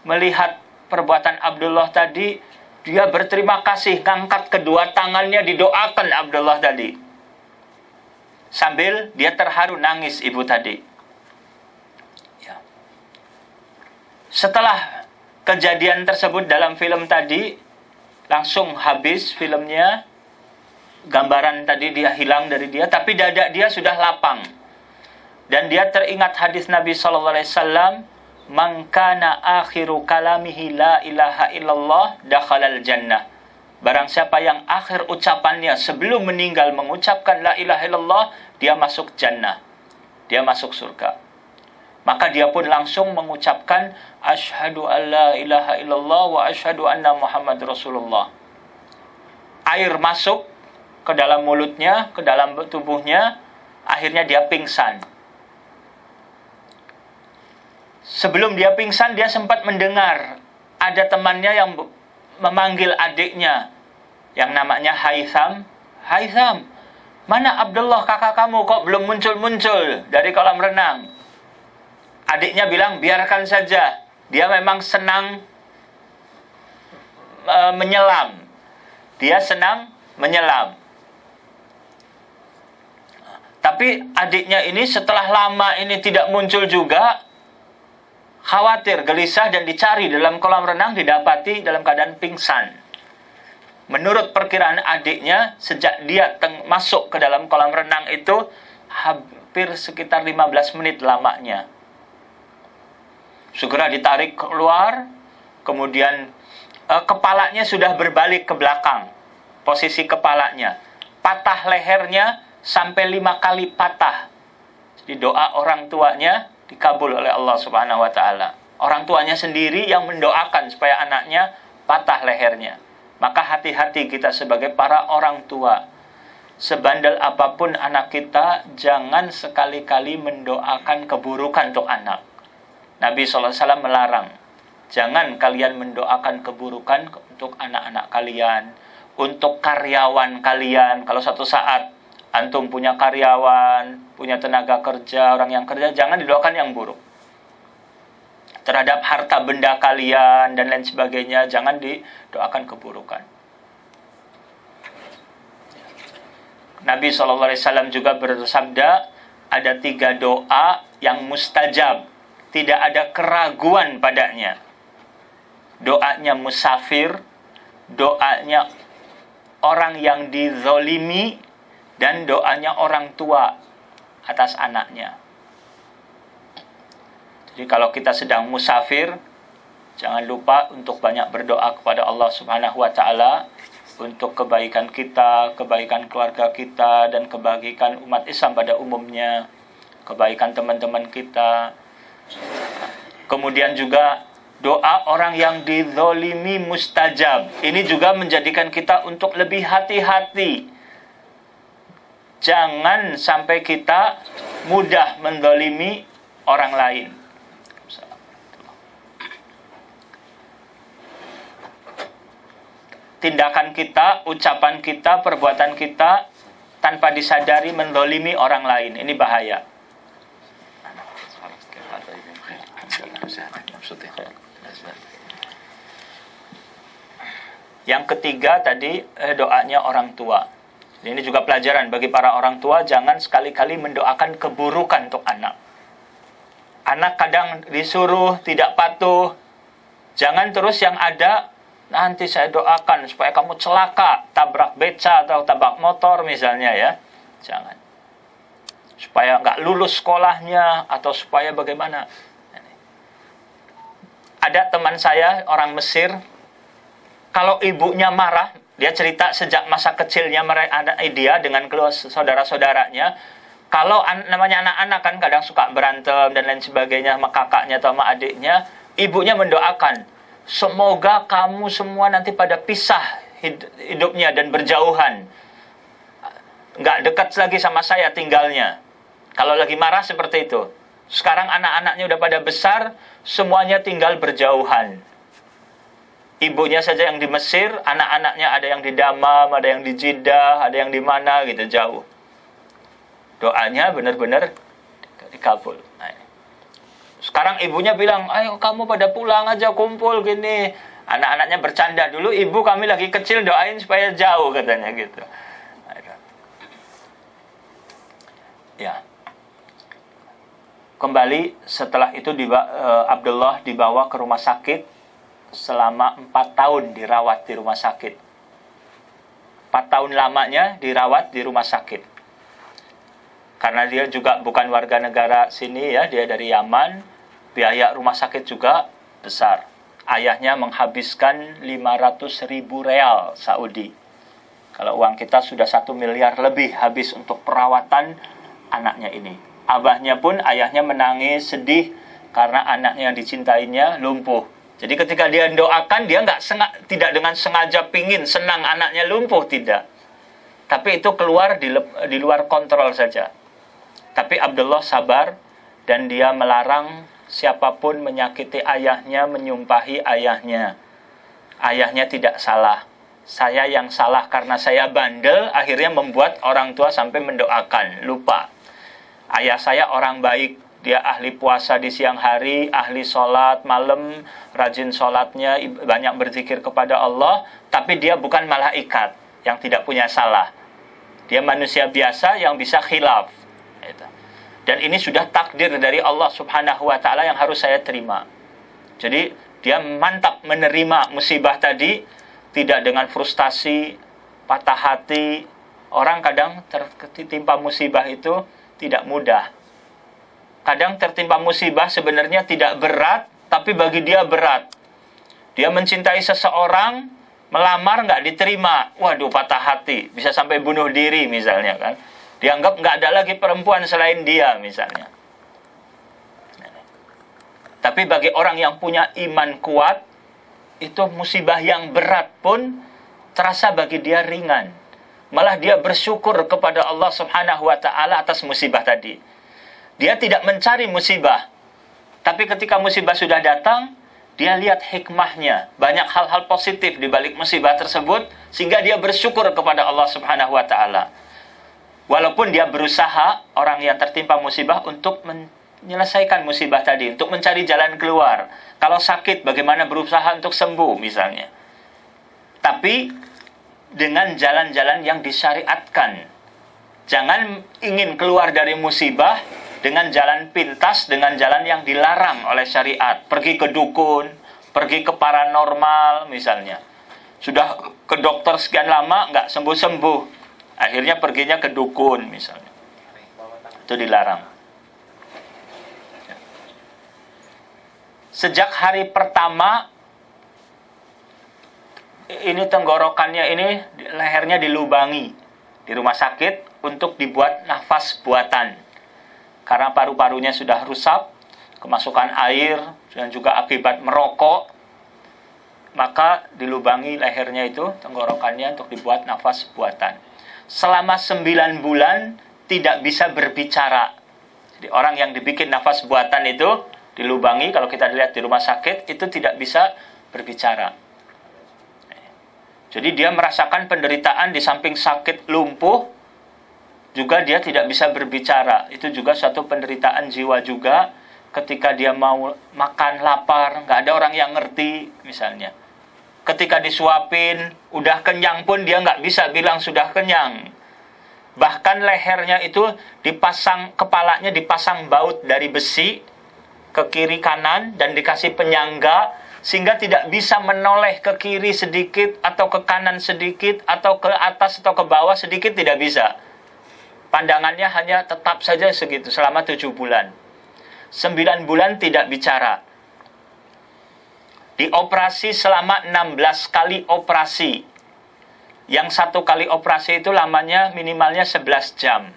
melihat perbuatan Abdullah tadi, dia berterima kasih, ngangkat kedua tangannya, didoakan Abdullah tadi. Sambil dia terharu nangis ibu tadi. Ya. Setelah kejadian tersebut dalam film tadi, langsung habis filmnya. Gambaran tadi dia hilang dari dia, tapi dada dia sudah lapang. Dan dia teringat hadis Nabi SAW, "Man kana akhiru kalamihi la ilaha illallah dakhalal jannah." Barang siapa yang akhir ucapannya sebelum meninggal mengucapkan la ilaha illallah, dia masuk jannah. Dia masuk surga. Maka dia pun langsung mengucapkan asyhadu an la ilaha illallah wa asyhadu anna Muhammad Rasulullah. Air masuk ke dalam mulutnya, ke dalam tubuhnya, akhirnya dia pingsan. Sebelum dia pingsan, dia sempat mendengar ada temannya yang memanggil adiknya yang namanya Haitham. "Haitham, mana Abdullah kakak kamu, kok belum muncul-muncul dari kolam renang?" Adiknya bilang, "Biarkan saja, dia memang senang menyelam. Dia senang menyelam." Tapi adiknya ini setelah lama ini tidak muncul juga, khawatir, gelisah, dan dicari dalam kolam renang, didapati dalam keadaan pingsan. Menurut perkiraan adiknya, sejak dia masuk ke dalam kolam renang itu, hampir sekitar 15 menit lamanya. Segera ditarik keluar, kemudian kepalanya sudah berbalik ke belakang, posisi kepalanya. Patah lehernya sampai 5 kali patah. Jadi doa orang tuanya dikabul oleh Allah Subhanahu wa taala. Orang tuanya sendiri yang mendoakan supaya anaknya patah lehernya. Maka hati-hati kita sebagai para orang tua. Sebandel apapun anak kita, jangan sekali-kali mendoakan keburukan untuk anak. Nabi SAW melarang. Jangan kalian mendoakan keburukan untuk anak-anak kalian, untuk karyawan kalian. Kalau suatu saat antum punya karyawan, punya tenaga kerja, orang yang kerja, jangan didoakan yang buruk. Terhadap harta benda kalian dan lain sebagainya, jangan didoakan keburukan. Nabi SAW juga bersabda, ada 3 doa yang mustajab, tidak ada keraguan padanya. Doanya musafir, doanya orang yang dizolimi, dan doanya orang tua atas anaknya. Jadi kalau kita sedang musafir, jangan lupa untuk banyak berdoa kepada Allah Subhanahu wa taala untuk kebaikan kita, kebaikan keluarga kita, dan kebaikan umat Islam pada umumnya, kebaikan teman-teman kita. Kemudian juga doa orang yang dizolimi mustajab. Ini juga menjadikan kita untuk lebih hati-hati. Jangan sampai kita mudah menzalimi orang lain. Tindakan kita, ucapan kita, perbuatan kita tanpa disadari menzalimi orang lain. Ini bahaya. Yang ketiga tadi doanya orang tua. Ini juga pelajaran bagi para orang tua, jangan sekali-kali mendoakan keburukan untuk anak. Anak kadang disuruh tidak patuh. Jangan terus yang ada, nanti saya doakan supaya kamu celaka, tabrak beca atau tabrak motor misalnya ya. Jangan. Supaya nggak lulus sekolahnya atau supaya bagaimana. Ada teman saya orang Mesir, kalau ibunya marah, dia cerita sejak masa kecilnya dia dengan saudara-saudaranya. Kalau namanya anak-anak kan kadang suka berantem dan lain sebagainya sama kakaknya atau sama adiknya, ibunya mendoakan, semoga kamu semua nanti pada pisah hidupnya dan berjauhan, nggak dekat lagi sama saya tinggalnya. Kalau lagi marah seperti itu. Sekarang anak-anaknya udah pada besar, semuanya tinggal berjauhan. Ibunya saja yang di Mesir, anak-anaknya ada yang di Damam, ada yang di Jeddah, ada yang di mana gitu, jauh. Doanya benar-benar dikabul. Nah, Sekarang ibunya bilang, ayo kamu pada pulang aja, kumpul gini. Anak-anaknya bercanda, dulu ibu kami lagi kecil doain supaya jauh katanya gitu. Ya. Kembali setelah itu Abdullah dibawa ke rumah sakit selama 4 tahun dirawat di rumah sakit. 4 tahun lamanya dirawat di rumah sakit. Karena dia juga bukan warga negara sini ya, dia dari Yaman, biaya rumah sakit juga besar. Ayahnya menghabiskan 500.000 real Saudi. Kalau uang kita sudah 1 miliar lebih habis untuk perawatan anaknya ini. Abahnya pun, ayahnya menangis, sedih karena anaknya yang dicintainya lumpuh. Jadi ketika dia doakan, dia tidak dengan sengaja pingin senang anaknya lumpuh, tidak. Tapi itu keluar di luar kontrol saja. Tapi Abdullah sabar dan dia melarang siapapun menyakiti ayahnya, menyumpahi ayahnya. Ayahnya tidak salah. Saya yang salah karena saya bandel, akhirnya membuat orang tua sampai mendoakan, lupa. Ayah saya orang baik, dia ahli puasa di siang hari, ahli sholat malam, rajin sholatnya, banyak berzikir kepada Allah, tapi dia bukan malaikat yang tidak punya salah. Dia manusia biasa yang bisa khilaf. Dan ini sudah takdir dari Allah subhanahu wa ta'ala yang harus saya terima. Jadi dia mantap menerima musibah tadi, tidak dengan frustasi, patah hati. Orang kadang tertimpa musibah itu tidak mudah. Kadang tertimpa musibah sebenarnya tidak berat, tapi bagi dia berat. Dia mencintai seseorang, melamar nggak diterima, waduh patah hati, bisa sampai bunuh diri misalnya kan. Dianggap nggak ada lagi perempuan selain dia misalnya. Tapi bagi orang yang punya iman kuat, itu musibah yang berat pun terasa bagi dia ringan. Malah dia bersyukur kepada Allah subhanahu wa ta'ala atas musibah tadi. Dia tidak mencari musibah. Tapi ketika musibah sudah datang, dia lihat hikmahnya. Banyak hal-hal positif di balik musibah tersebut, sehingga dia bersyukur kepada Allah subhanahu wa ta'ala. Walaupun dia berusaha, orang yang tertimpa musibah, untuk menyelesaikan musibah tadi, untuk mencari jalan keluar. Kalau sakit, bagaimana berusaha untuk sembuh misalnya. Tapi dengan jalan-jalan yang disyariatkan. Jangan ingin keluar dari musibah dengan jalan pintas, dengan jalan yang dilarang oleh syariat. Pergi ke dukun, pergi ke paranormal misalnya. Sudah ke dokter sekian lama, nggak sembuh-sembuh. Akhirnya perginya ke dukun misalnya. Itu dilarang. Sejak hari pertama, ini tenggorokannya ini, lehernya dilubangi di rumah sakit untuk dibuat nafas buatan. Karena paru-parunya sudah rusak, kemasukan air, dan juga akibat merokok, maka dilubangi lehernya itu, tenggorokannya untuk dibuat nafas buatan. Selama 9 bulan tidak bisa berbicara. Jadi orang yang dibikin nafas buatan itu, dilubangi, kalau kita lihat di rumah sakit, itu tidak bisa berbicara. Jadi dia merasakan penderitaan di samping sakit lumpuh, juga dia tidak bisa berbicara. Itu juga suatu penderitaan jiwa juga. Ketika dia mau makan lapar, nggak ada orang yang ngerti misalnya. Ketika disuapin, udah kenyang pun dia nggak bisa bilang sudah kenyang. Bahkan lehernya itu kepalanya dipasang baut dari besi ke kiri kanan dan dikasih penyangga, sehingga tidak bisa menoleh ke kiri sedikit atau ke kanan sedikit atau ke atas atau ke bawah sedikit, tidak bisa. Pandangannya hanya tetap saja segitu selama 7 bulan. 9 bulan tidak bicara. Dioperasi selama 16 kali operasi. Yang 1 kali operasi itu lamanya minimalnya 11 jam.